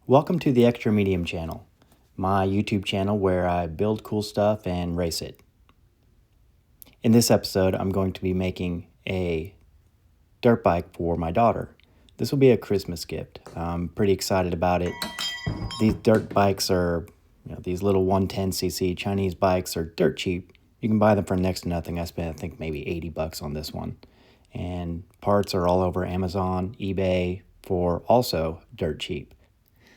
Welcome to the Extra Medium channel, my YouTube channel where I build cool stuff and race it. In this episode, I'm going to be making a dirt bike for my daughter. This will be a Christmas gift. I'm pretty excited about it. These dirt bikes are, these little 110cc Chinese bikes are dirt cheap. You can buy them for next to nothing. I spent, I think, maybe 80 bucks on this one. And parts are all over Amazon, eBay for also dirt cheap.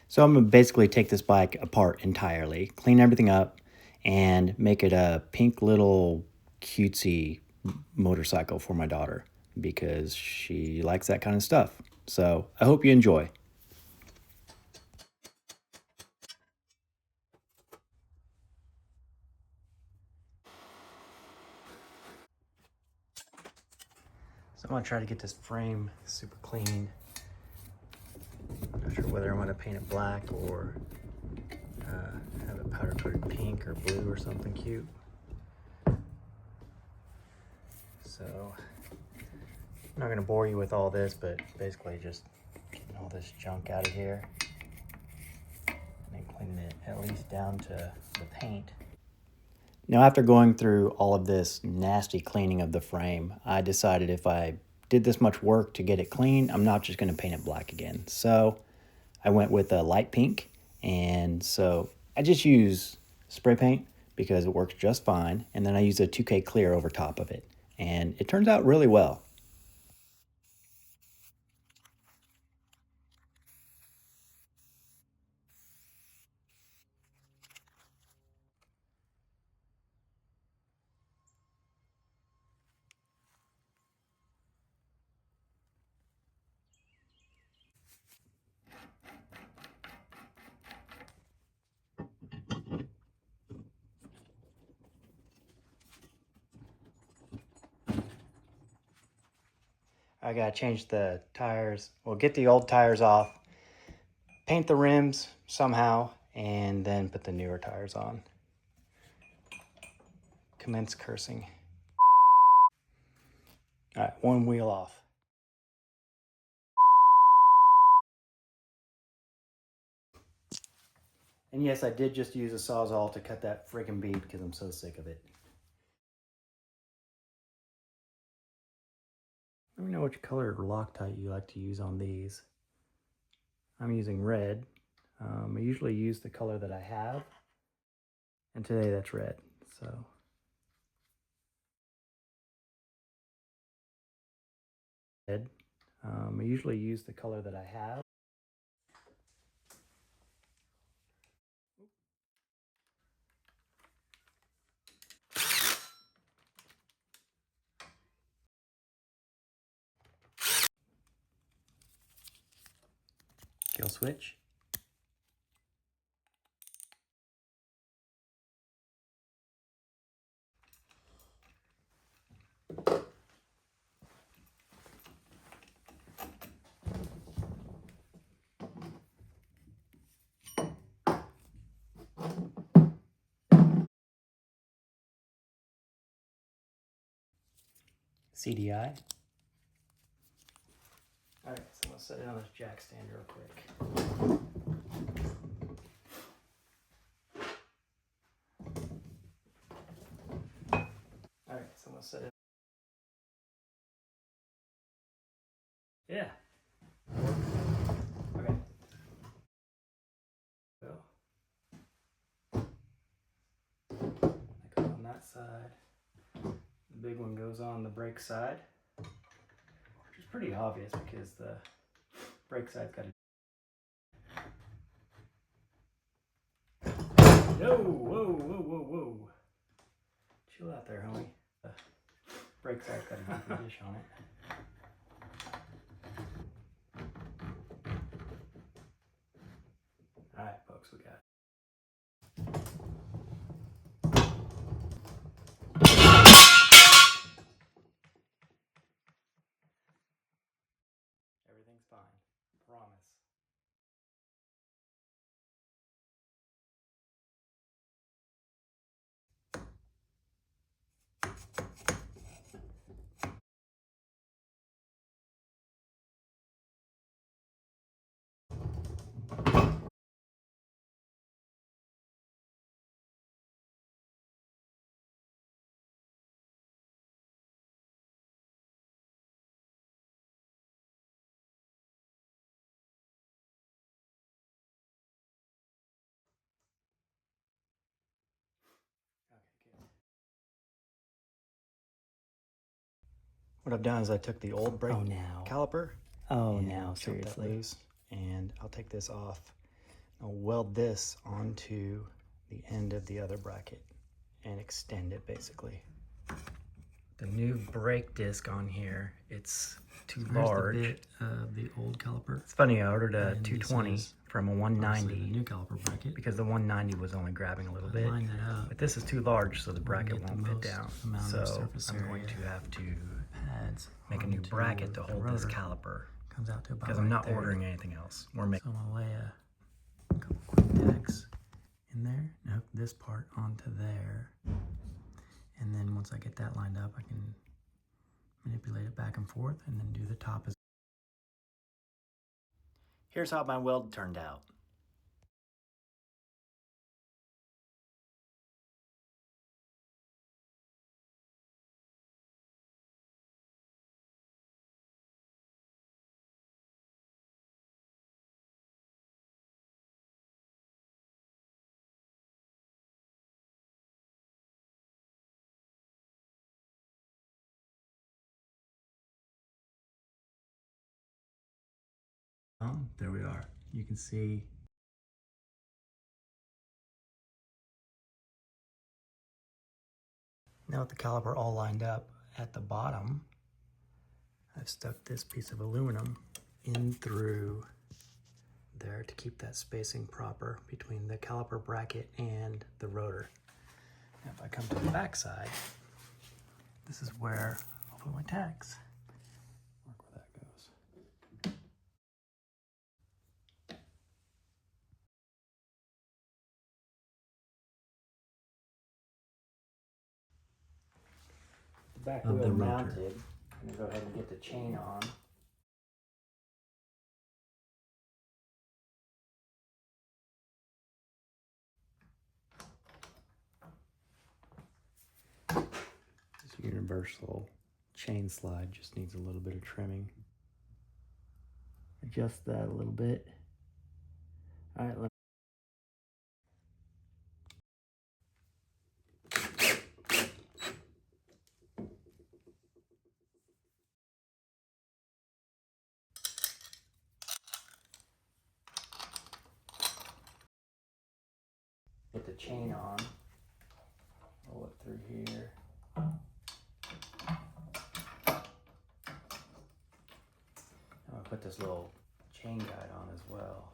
So I'm going to basically take this bike apart entirely, clean everything up, and make it a pink little cutesy motorcycle for my daughter because she likes that kind of stuff. So I hope you enjoy. So I'm going to try to get this frame super clean. Not sure whether I'm going to paint it black or have it powder coated pink or blue or something cute. So I'm not going to bore you with all this, but basically just getting all this junk out of here and then cleaning it at least down to the paint. Now, after going through all of this nasty cleaning of the frame, I decided if I did this much work to get it clean, I'm not just going to paint it black again. So I went with a light pink, and so I just use spray paint because it works just fine, and then I use a 2K clear over top of it, and it turns out really well. I gotta change the tires, well, get the old tires off, paint the rims somehow, and then put the newer tires on. Commence cursing. All right, one wheel off. And yes, I did just use a Sawzall to cut that friggin' bead because I'm so sick of it. Let me know which color Loctite you like to use on these. I'm using red. I usually use the color that I have, and today that's red. So red. I usually use the color that I have. Kill switch. CDI. All right, so I'm gonna set it on this jack stand real quick. All right, so I'm gonna set it. Yeah. Okay. So, I go on that side. The big one goes on the brake side, which is pretty obvious because the brake side's got a. No, whoa, whoa, whoa, whoa. Chill out there, homie. The brake side's got a goofy dish on it. All right, folks, we got it. Everything's fine. Promise. What I've done is I took the old brake caliper. Oh, and now, chopped that seriously. loose, and I'll take this off. I'll weld this onto the end of the other bracket and extend it basically. The new brake disc on here, it's too large. Here's the bit of the old caliper. It's funny, I ordered a And 220 from a 190 the new caliper bracket. because the 190 was only grabbing a little bit. Line that up. But this is too large, so the bracket get the won't fit most down. amount of So surface I'm going area. to have to Pads make a new onto bracket to the hold this rotor. caliper Comes out to about because I'm right not there. ordering anything else. We're So making. I'm gonna lay a couple quick tacks in there and hook this part onto there. And then once I get that lined up, I can manipulate it back and forth and then do the top as. Here's how my weld turned out. There we are. You can see Now with the caliper all lined up at the bottom, I've stuck this piece of aluminum in through there to keep that spacing proper between the caliper bracket and the rotor. Now if I come to the back side, this is where I'll put my tacks. Mark where that goes. The back Of wheel the rotor. mounted. I'm gonna go ahead and get the chain on. This universal chain slide just needs a little bit of trimming. Adjust that a little bit. All right, get the chain on. Roll it through here. I'll put this little chain guide on as well.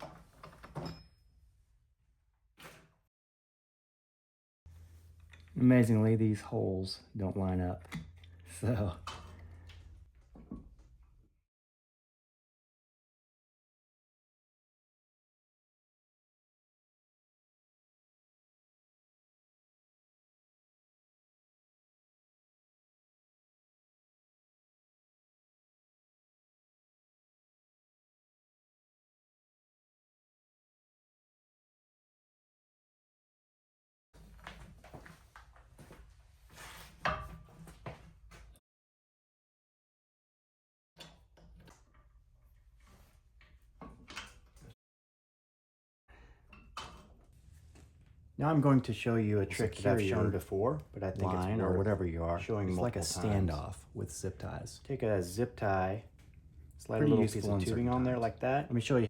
Amazingly, these holes don't line up. So now I'm going to show you a trick that I've shown before, but I think it's worth whatever you are showing it's like a standoff with zip ties. Take a zip tie, slide a Pretty little useful piece of in tubing certain on there times. like that. Let me show you.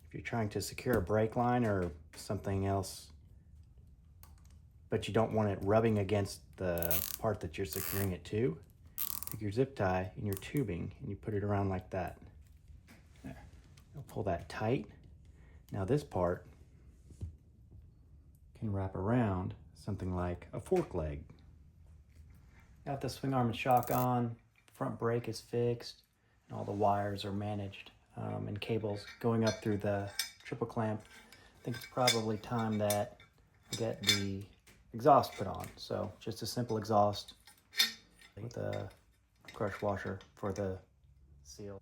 If you're trying to secure a brake line or something else, but you don't want it rubbing against the part that you're securing it to, take your zip tie and your tubing and you put it around like that. There. You'll pull that tight. Now this part can wrap around something like a fork leg. Got the swing arm and shock on, front brake is fixed, and all the wires are managed and cables going up through the triple clamp. I think it's probably time that I get the exhaust put on. So just a simple exhaust with a crush washer for the seal.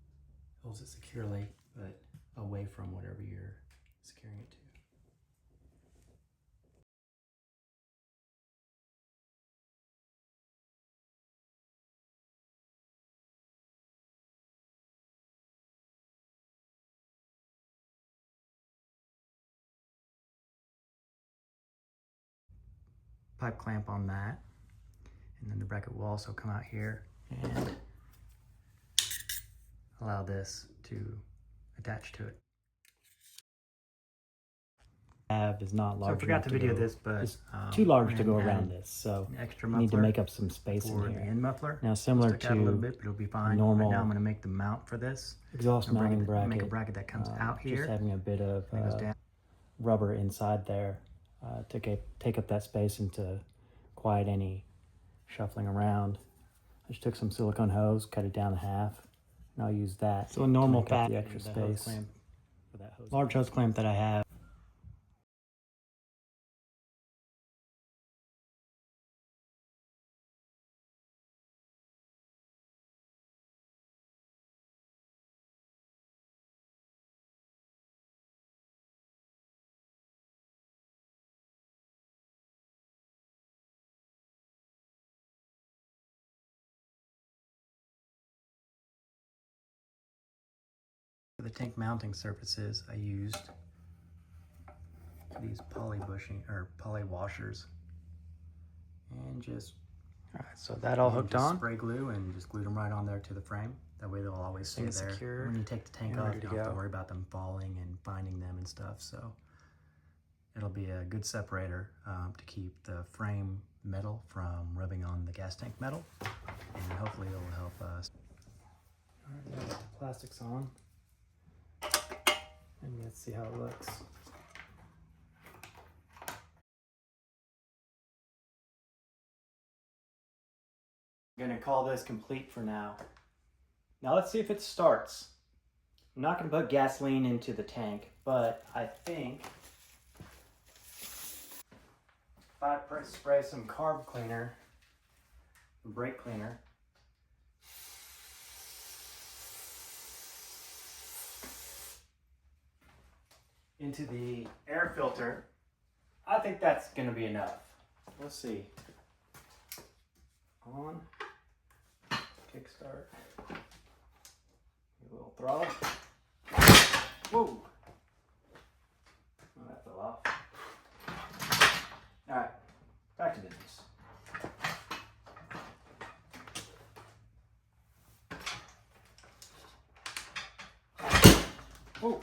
Holds it securely, but away from whatever you're securing it to. Pipe clamp on that, and then the bracket will also come out here and allow this to attach to it. Is not large. So I forgot to video this, but it's too large to went go ahead and around added this, so an extra I need to muffler make up some space in for the here. end muffler. Now, similar Stick out a little to bit, but it'll be fine. normal Right now I'm going to make the mount for this. exhaust mounting bracket, Make a bracket that comes out here. just having a bit of and goes down. rubber inside there to take up that space and to quiet any shuffling around. I just took some silicone hose, cut it down in half, and I'll use that. So a normal fat, the extra space. For that hose. Large hose clamp that I have. For the tank mounting surfaces, I used these poly washers, and just So that all hooked on. spray glue and just glued them right on there to the frame. That way they'll always stay there. Secure. When you take the tank And off, ready you to don't have go. to worry about them falling and finding them and stuff. So it'll be a good separator to keep the frame metal from rubbing on the gas tank metal, and hopefully it'll help us. All right, now that the plastic's on, and let's see how it looks. I'm gonna call this complete for now. Now let's see if it starts. I'm not gonna put gasoline into the tank, but I think if I spray some carb cleaner, brake cleaner, into the air filter, I think that's gonna be enough. Let's see. On, kickstart, a little throttle. Whoa! Oh, that fell off. All right, back to business. Whoa!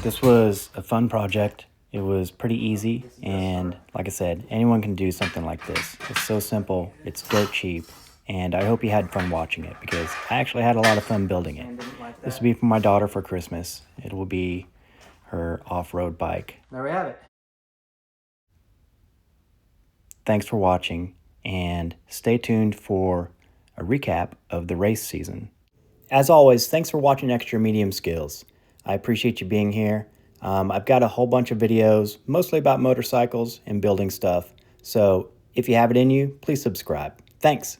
This was a fun project. It was pretty easy, and like I said, anyone can do something like this. It's so simple, it's dirt cheap, and I hope you had fun watching it because I actually had a lot of fun building it. This will be for my daughter for Christmas. It will be her off-road bike. There we have it. Thanks for watching, and stay tuned for a recap of the race season. As always, thanks for watching Extra Medium Skills. I appreciate you being here. I've got a whole bunch of videos, mostly about motorcycles and building stuff. So if you have it in you, please subscribe. Thanks.